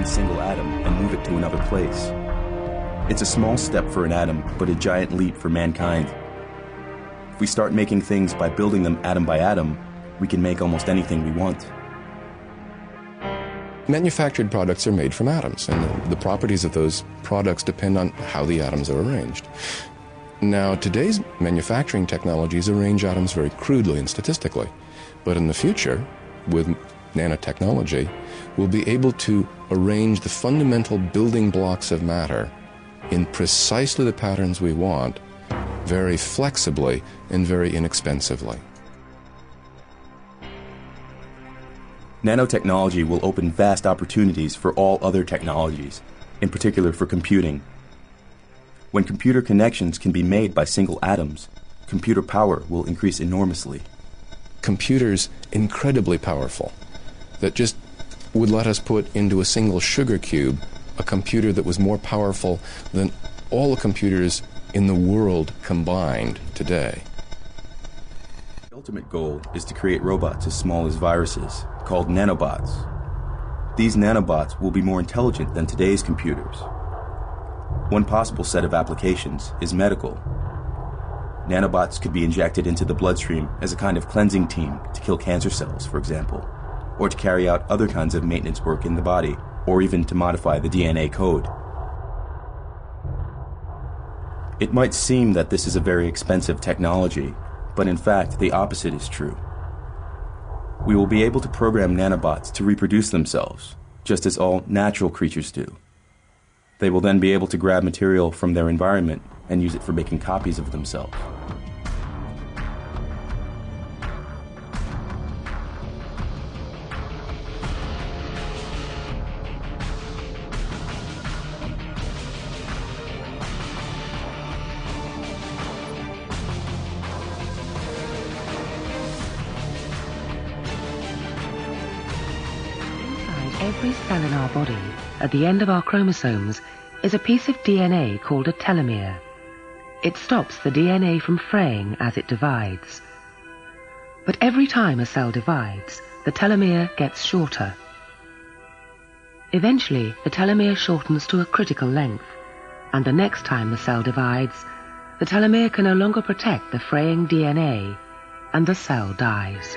single atom and move it to another place. It's a small step for an atom, but a giant leap for mankind. If we start making things by building them atom by atom, we can make almost anything we want. Manufactured products are made from atoms, and the properties of those products depend on how the atoms are arranged. Now, today's manufacturing technologies arrange atoms very crudely and statistically, but in the future, with nanotechnology, we'll be able to arrange the fundamental building blocks of matter in precisely the patterns we want, very flexibly and very inexpensively. Nanotechnology will open vast opportunities for all other technologies, in particular for computing. When computer connections can be made by single atoms, computer power will increase enormously. Computers incredibly powerful that just would let us put into a single sugar cube a computer that was more powerful than all the computers in the world combined today. The ultimate goal is to create robots as small as viruses, called nanobots. These nanobots will be more intelligent than today's computers. One possible set of applications is medical. Nanobots could be injected into the bloodstream as a kind of cleansing team to kill cancer cells, for example, or to carry out other kinds of maintenance work in the body, or even to modify the DNA code. It might seem that this is a very expensive technology, but in fact the opposite is true. We will be able to program nanobots to reproduce themselves, just as all natural creatures do. They will then be able to grab material from their environment and use it for making copies of themselves. Every cell in our body, at the end of our chromosomes, is a piece of DNA called a telomere. It stops the DNA from fraying as it divides. But every time a cell divides, the telomere gets shorter. Eventually, the telomere shortens to a critical length, and the next time the cell divides, the telomere can no longer protect the fraying DNA, and the cell dies.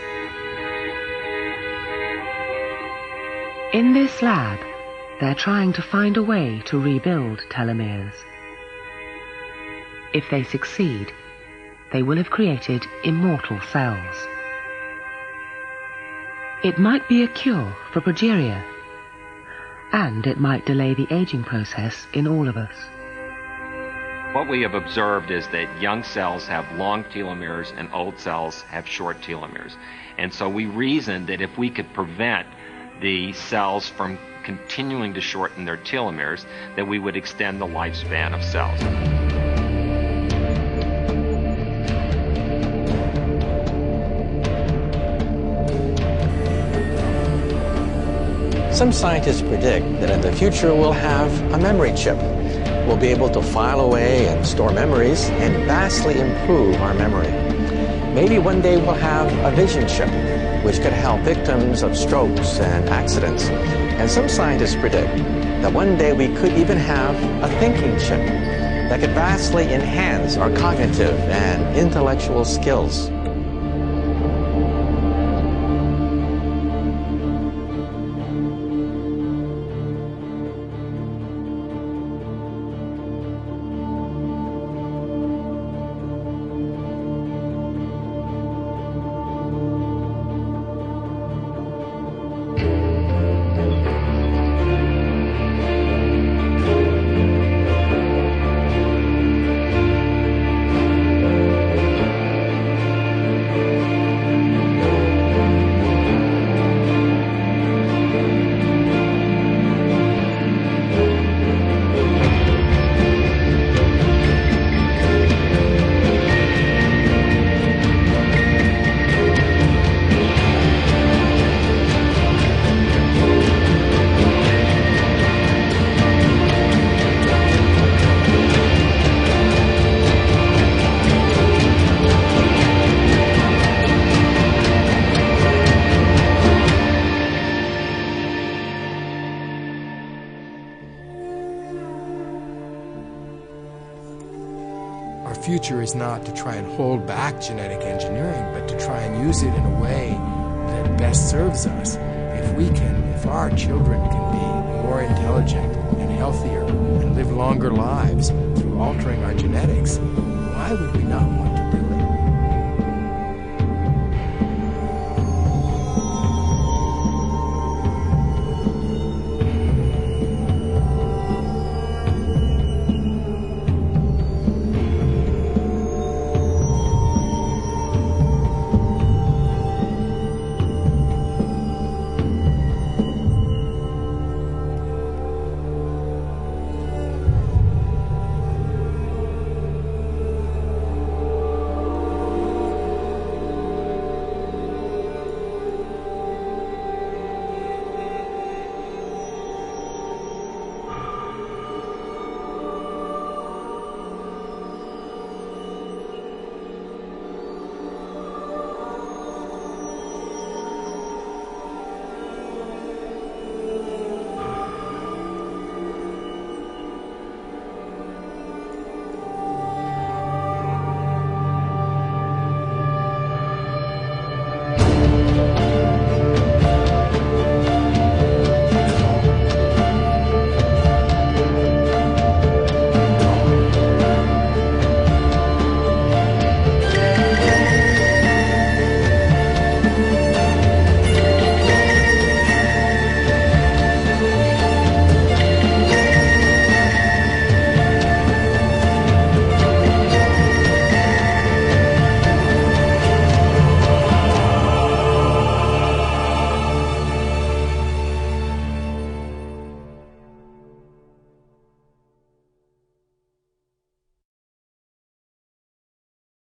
In this lab, they're trying to find a way to rebuild telomeres. If they succeed, they will have created immortal cells. It might be a cure for progeria, and it might delay the aging process in all of us. What we have observed is that young cells have long telomeres and old cells have short telomeres. And so we reasoned that if we could prevent the cells from continuing to shorten their telomeres, that we would extend the lifespan of cells. Some scientists predict that in the future we'll have a memory chip. We'll be able to file away and store memories and vastly improve our memory. Maybe one day we'll have a vision chip, which could help victims of strokes and accidents. And some scientists predict that one day we could even have a thinking chip that could vastly enhance our cognitive and intellectual skills. future is not to try and hold back genetic engineering, but to try and use it in a way that best serves us. If our children can be more intelligent and healthier and live longer lives through altering our genetics, why would we not want